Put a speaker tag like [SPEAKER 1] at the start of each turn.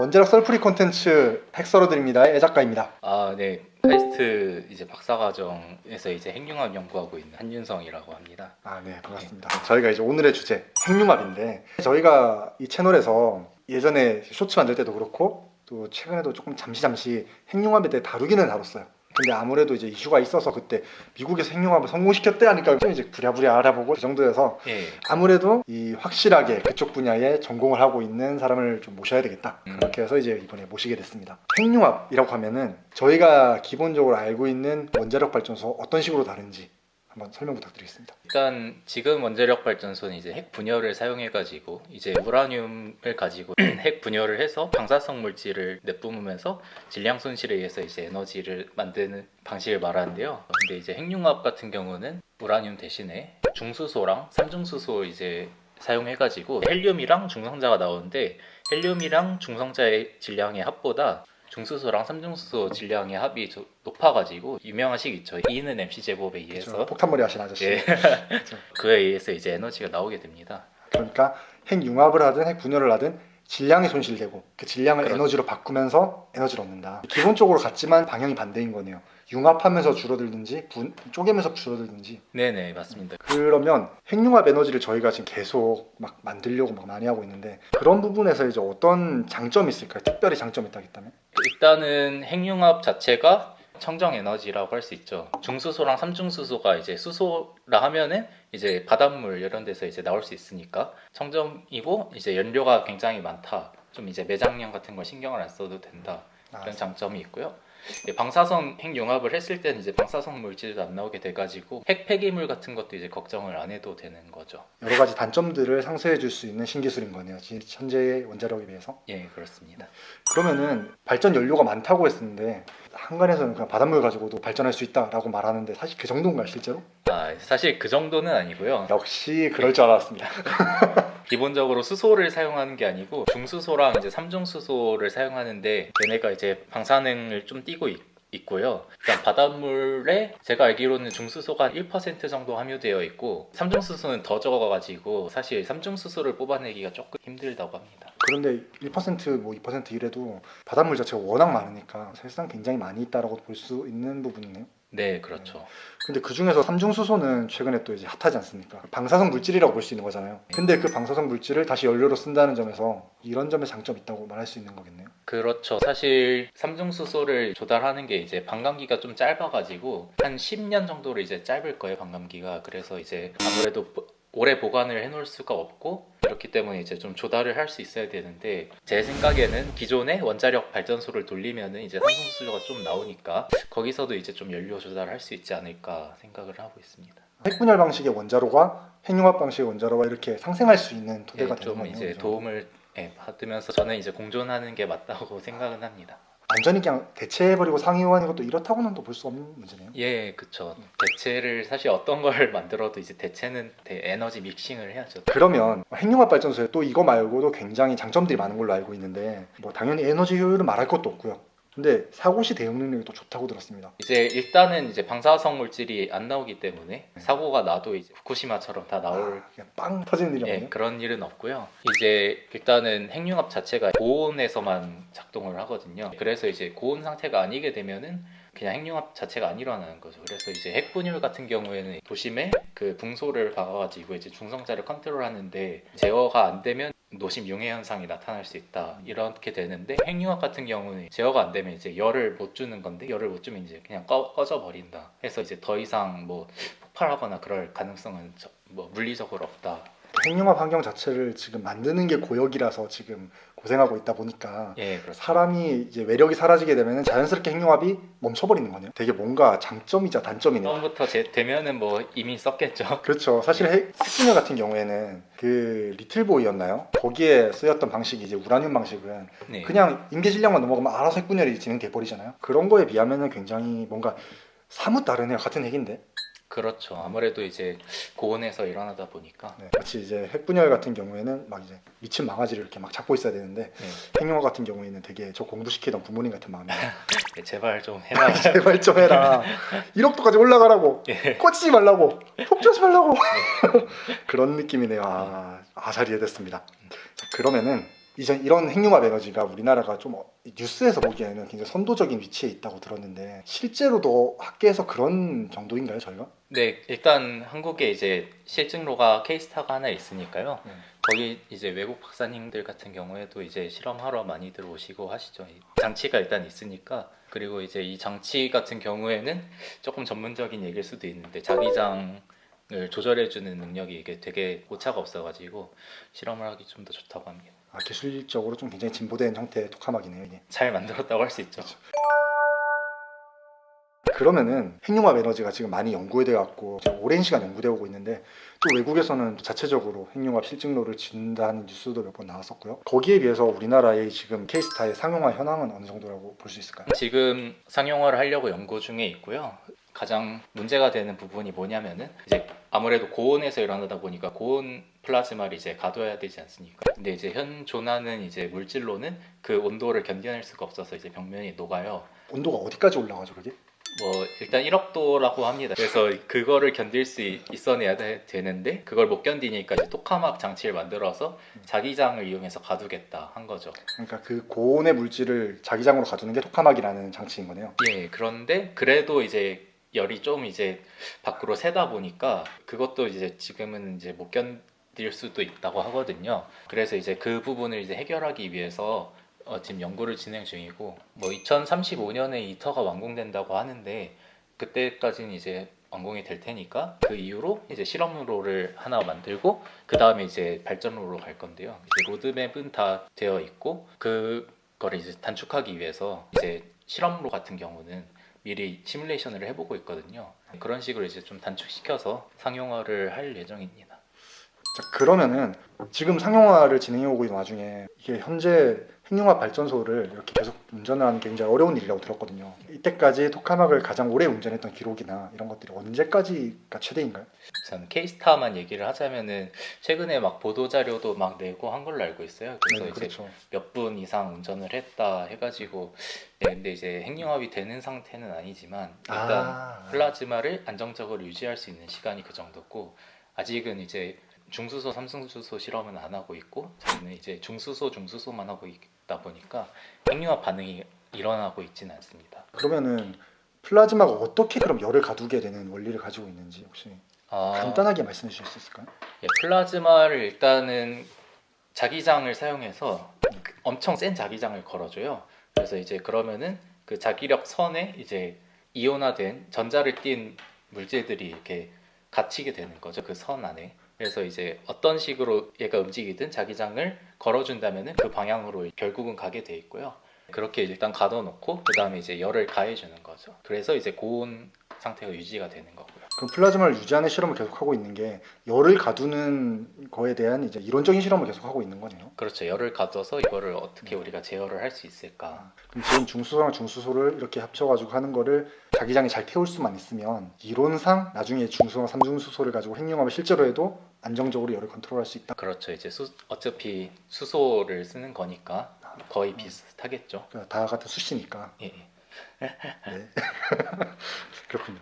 [SPEAKER 1] 원자력 썰풀이 콘텐츠 핵설어드립니다의 애작가입니다.
[SPEAKER 2] 아, 네. 카이스트 이제 박사과정에서 이제 핵융합 연구하고 있는 한윤성이라고 합니다.
[SPEAKER 1] 아, 네, 반갑습니다. 저희가 이제 오늘의 주제 핵융합인데, 저희가 이 채널에서 예전에 쇼츠 만들 때도 그렇고 또 최근에도 조금 잠시 핵융합에 대해 다루기는 다뤘어요. 근데 아무래도 이제 이슈가 있어서 그때 미국에서 핵융합을 성공시켰대 하니까 좀 이제 부랴부랴 알아보고 그 정도여서
[SPEAKER 2] 예.
[SPEAKER 1] 아무래도 이 확실하게 그쪽 분야에 전공을 하고 있는 사람을 좀 모셔야 되겠다. 그렇게 해서 이제 이번에 모시게 됐습니다. 핵융합이라고 하면은 저희가 기본적으로 알고 있는 원자력 발전소 어떤 식으로 다른지 한번 설명 부탁드리겠습니다.
[SPEAKER 2] 일단 지금 원자력 발전소는 이제 핵 분열을 사용해 가지고 이제 우라늄을 가지고 핵 분열을 해서 방사성 물질을 내뿜으면서 질량 손실에 의해서 이제 에너지를 만드는 방식을 말하는데요. 근데 이제 핵융합 같은 경우는 우라늄 대신에 중수소랑 삼중수소 이제 사용해 가지고 헬륨이랑 중성자가 나오는데 헬륨이랑 중성자의 질량의 합보다 중수소랑 삼중수소 질량의 합이 높아가지고 유명한 식 있죠. E는 MC 제곱에 의해서
[SPEAKER 1] 그렇죠. 폭탄머리 하신 아저씨.
[SPEAKER 2] 예. 그에 의해서 이제 에너지가 나오게 됩니다.
[SPEAKER 1] 그러니까 핵융합을 하든 핵 분열을 하든 질량이 손실되고 그 질량을
[SPEAKER 2] 그렇죠.
[SPEAKER 1] 에너지로 바꾸면서 에너지를 얻는다. 기본적으로 같지만 방향이 반대인 거네요. 융합하면서 줄어들든지 쪼개면서 줄어들든지.
[SPEAKER 2] 네네, 맞습니다.
[SPEAKER 1] 그러면 핵융합 에너지를 저희가 지금 계속 막 만들려고 막 많이 하고 있는데 그런 부분에서 이제 어떤 장점이 있을까요? 특별히 장점이 있다겠다면?
[SPEAKER 2] 일단은 핵융합 자체가 청정 에너지라고 할 수 있죠. 중수소랑 삼중수소가 이제 수소라 하면은 이제 바닷물 이런 데서 이제 나올 수 있으니까 청정이고 이제 연료가 굉장히 많다. 좀 이제 매장량 같은 거 신경을 안 써도 된다. 이런 장점이 있고요. 방사성 핵융합을 했을 때는 이제 방사성 물질도 안 나오게 돼가지고 핵 폐기물 같은 것도 이제 걱정을 안 해도 되는 거죠.
[SPEAKER 1] 여러 가지 단점들을 상쇄해 줄 수 있는 신기술인 거네요. 현재의 원자력에 비해서.
[SPEAKER 2] 예, 그렇습니다.
[SPEAKER 1] 그러면은 발전 연료가 많다고 했었는데 한간에서는 그냥 바닷물 가지고도 발전할 수 있다라고 말하는데 사실 그 정도인가요, 실제로?
[SPEAKER 2] 아, 사실 그 정도는 아니고요.
[SPEAKER 1] 역시 그럴 줄 알았습니다.
[SPEAKER 2] 기본적으로 수소를 사용하는 게 아니고 중수소랑 이제 삼중수소를 사용하는데 얘네가 이제 방사능을 좀 띠고 있고요. 일단 바닷물에 제가 알기로는 중수소가 1% 정도 함유되어 있고 삼중수소는 더 적어가지고 사실 삼중수소를 뽑아내기가 조금 힘들다고 합니다.
[SPEAKER 1] 그런데 1% 뭐 2% 이래도 바닷물 자체가 워낙 많으니까 사실상 굉장히 많이 있다라고 볼 수 있는 부분이네요.
[SPEAKER 2] 네, 그렇죠.
[SPEAKER 1] 근데 그 중에서 삼중수소는 최근에 또 이제 핫하지 않습니까? 방사성 물질이라고 볼 수 있는 거잖아요. 근데 그 방사성 물질을 다시 연료로 쓴다는 점에서 이런 점에 장점이 있다고 말할 수 있는 거겠네요.
[SPEAKER 2] 그렇죠. 사실 삼중수소를 조달하는 게 이제 반감기가 좀 짧아가지고 한 10년 정도로 이제 짧을 거예요, 반감기가. 그래서 이제 아무래도 오래 보관을 해놓을 수가 없고 그렇기 때문에 이제 좀 조달을 할 수 있어야 되는데 제 생각에는 기존의 원자력 발전소를 돌리면은 이제 삼중수소가 좀 나오니까 거기서도 이제 좀 연료 조달을 할 수 있지 않을까 생각을 하고 있습니다.
[SPEAKER 1] 핵분열 방식의 원자로가 핵융합 방식의 원자로가 이렇게 상생할 수 있는 토대가
[SPEAKER 2] 예,
[SPEAKER 1] 되는
[SPEAKER 2] 좀
[SPEAKER 1] 거네요.
[SPEAKER 2] 이제
[SPEAKER 1] 그죠?
[SPEAKER 2] 도움을 받으면서 저는 이제 공존하는 게 맞다고 생각은 합니다.
[SPEAKER 1] 완전히 그냥 대체해버리고 상이호하는 것도 이렇다고는 또 볼 수 없는 문제네요.
[SPEAKER 2] 예, 그쵸. 대체를 사실 어떤 걸 만들어도 이제 대체는 에너지 믹싱을 해야죠.
[SPEAKER 1] 그러면 핵융합 발전소에 또 이거 말고도 굉장히 장점들이 많은 걸로 알고 있는데 뭐 당연히 에너지 효율은 말할 것도 없고요. 근데 사고 시 대응 능력이 또 좋다고 들었습니다.
[SPEAKER 2] 이제 일단은 이제 방사성 물질이 안 나오기 때문에 사고가 나도 이제 후쿠시마처럼 다 나올
[SPEAKER 1] 그냥 빵 터지는 일이
[SPEAKER 2] 예,
[SPEAKER 1] 없네요.
[SPEAKER 2] 그런 일은 없고요. 이제 일단은 핵융합 자체가 고온에서만 작동을 하거든요. 그래서 이제 고온 상태가 아니게 되면은 그냥 핵융합 자체가 안 일어나는 거죠. 그래서 이제 핵분열 같은 경우에는 도심에 그 붕소를 박아가지고 이제 중성자를 컨트롤하는데 제어가 안 되면 노심 융해 현상이 나타날 수 있다 이렇게 되는데 핵융합 같은 경우는 제어가 안 되면 이제 열을 못 주는 건데 열을 못 주면 이제 그냥 꺼져 버린다. 해서 이제 더 이상 뭐 폭발하거나 그럴 가능성은 뭐 물리적으로 없다.
[SPEAKER 1] 핵융합 환경 자체를 지금 만드는 게 고역이라서 지금 고생하고 있다 보니까
[SPEAKER 2] 예, 그렇죠.
[SPEAKER 1] 사람이 이제 외력이 사라지게 되면 자연스럽게 핵융합이 멈춰버리는 거네요. 되게 뭔가 장점이자 단점이네요.
[SPEAKER 2] 처음부터 되면은 뭐 이미 썼겠죠.
[SPEAKER 1] 그렇죠. 사실 핵분열 같은 경우에는 그 리틀보이였나요? 거기에 쓰였던 방식이 이제 우라늄 방식은
[SPEAKER 2] 네.
[SPEAKER 1] 그냥 임계 질량만 넘어가면 알아서 핵분열이 진행돼 버리잖아요. 그런 거에 비하면은 굉장히 뭔가 사뭇 다르네요. 같은 핵인데.
[SPEAKER 2] 그렇죠. 아무래도 이제 고온에서 일어나다 보니까
[SPEAKER 1] 네, 마치 이제 핵분열 같은 경우에는 막 이제 미친 망아지를 이렇게 막 잡고 있어야 되는데
[SPEAKER 2] 네.
[SPEAKER 1] 핵융합 같은 경우에는 되게 저 공부시키던 부모님 같은 마음이에요.
[SPEAKER 2] 네, 제발 좀 해라.
[SPEAKER 1] 제발 좀 해라. 1억도까지 올라가라고.
[SPEAKER 2] 예.
[SPEAKER 1] 꽂히지 말라고. 폭주하지 말라고. 그런 느낌이네요. 잘 이해됐습니다. 자, 그러면은 이전 이런 핵융합 에너지가 우리나라가 좀 뉴스에서 보기에는 굉장히 선도적인 위치에 있다고 들었는데 실제로도 학계에서 그런 정도인가요, 저희가?
[SPEAKER 2] 네, 일단 한국에 이제 실증로가 케이스타가 하나 있으니까요.
[SPEAKER 1] 네.
[SPEAKER 2] 거기 이제 외국 박사님들 같은 경우에도 이제 실험하러 많이들 오시고 하시죠. 이 장치가 일단 있으니까. 그리고 이제 이 장치 같은 경우에는 조금 전문적인 얘기일 수도 있는데 자기장을 조절해주는 능력이 이게 되게 오차가 없어가지고 실험을 하기 좀 더 좋다고 합니다.
[SPEAKER 1] 아, 기술적으로 좀 굉장히 진보된 형태의 토카막이네요, 이게.
[SPEAKER 2] 잘 만들었다고 할 수 있죠.
[SPEAKER 1] 그러면은 핵융합 에너지가 지금 많이 연구돼 갖고 오랜 시간 연구되어 오고 있는데 또 외국에서는 자체적으로 핵융합 실증로를 진다는 뉴스도 몇 번 나왔었고요. 거기에 비해서 우리나라의 지금 케이스타의 상용화 현황은 어느 정도라고 볼 수 있을까요?
[SPEAKER 2] 지금 상용화를 하려고 연구 중에 있고요. 가장 문제가 되는 부분이 뭐냐면은 이제 아무래도 고온에서 일어나다 보니까 고온 플라즈마를 이제 가둬야 되지 않습니까? 근데 이제 현존하는 이제 물질로는 그 온도를 견뎌낼 수가 없어서 이제 벽면이 녹아요.
[SPEAKER 1] 온도가 어디까지 올라가죠, 그게?
[SPEAKER 2] 뭐 일단 1억 도라고 합니다. 그래서 그거를 견딜 수 있어내야 되는데 그걸 못 견디니까 이제 토카막 장치를 만들어서 자기장을 이용해서 가두겠다 한 거죠.
[SPEAKER 1] 그러니까 그 고온의 물질을 자기장으로 가두는 게 토카막이라는 장치인 거네요.
[SPEAKER 2] 예, 그런데 그래도 이제 열이 좀 이제 밖으로 새다 보니까 그것도 이제 지금은 이제 못 견딜 수도 있다고 하거든요. 그래서 이제 그 부분을 이제 해결하기 위해서 지금 연구를 진행 중이고 뭐 2035년에 이 터가 완공된다고 하는데 그때까지는 이제 완공이 될 테니까 그 이후로 이제 실험로를 하나 만들고 그 다음에 이제 발전로로 갈 건데요. 이제 로드맵은 다 되어 있고 그거를 이제 단축하기 위해서 이제 실험로 같은 경우는 미리 시뮬레이션을 해보고 있거든요. 그런 식으로 이제 좀 단축시켜서 상용화를 할 예정입니다.
[SPEAKER 1] 자, 그러면은 지금 상용화를 진행해 오고 있는 와중에 이게 현재 핵융합 발전소를 이렇게 계속 운전을 하는 게 굉장히 어려운 일이라고 들었거든요. 이때까지 토카막을 가장 오래 운전했던 기록이나 이런 것들이 언제까지가 최대인가요?
[SPEAKER 2] 우선 케이스타만 얘기를 하자면은 최근에 막 보도 자료도 막 내고 한 걸로 알고 있어요. 그래서
[SPEAKER 1] 네,
[SPEAKER 2] 이제
[SPEAKER 1] 그렇죠.
[SPEAKER 2] 몇 분 이상 운전을 했다 해가지고 근데 이제 핵융합이 되는 상태는 아니지만 일단 플라즈마를 안정적으로 유지할 수 있는 시간이 그 정도고 아직은 이제 중수소, 삼중수소 실험은 안 하고 있고 저희는 이제 중수소만 하고 있다 보니까 핵융합 반응이 일어나고 있지는 않습니다.
[SPEAKER 1] 그러면은 플라즈마가 어떻게 그럼 열을 가두게 되는 원리를 가지고 있는지 혹시 간단하게 말씀해 주실 수 있을까요?
[SPEAKER 2] 예, 플라즈마를 일단은 자기장을 사용해서 엄청 센 자기장을 걸어줘요. 그래서 이제 그러면은 그 자기력 선에 이제 이온화된 전자를 띤 물질들이 이렇게 갇히게 되는 거죠. 그 선 안에. 그래서 이제 어떤 식으로 얘가 움직이든 자기장을 걸어준다면은 그 방향으로 결국은 가게 돼 있고요. 그렇게 일단 가둬놓고 그 다음에 이제 열을 가해주는 거죠. 그래서 이제 고온 상태가 유지가 되는 거고요.
[SPEAKER 1] 그럼 플라즈마를 유지하는 실험을 계속하고 있는 게 열을 가두는 거에 대한 이제 이론적인 실험을 계속하고 있는 거네요.
[SPEAKER 2] 그렇죠. 열을 가둬서 이거를 어떻게 우리가 제어를 할 수 있을까.
[SPEAKER 1] 그럼 지금 중수소랑 중수소를 이렇게 합쳐가지고 하는 거를 자기장이 잘 태울 수만 있으면 이론상 나중에 중수소랑 삼중수소를 가지고 핵융합을 실제로 해도 안정적으로 열을 컨트롤할 수 있다.
[SPEAKER 2] 그렇죠. 이제 어차피 수소를 쓰는 거니까 거의 비슷하겠죠.
[SPEAKER 1] 그러니까 다 같은 수시니까.
[SPEAKER 2] 예, 예.
[SPEAKER 1] 네. 그렇군요.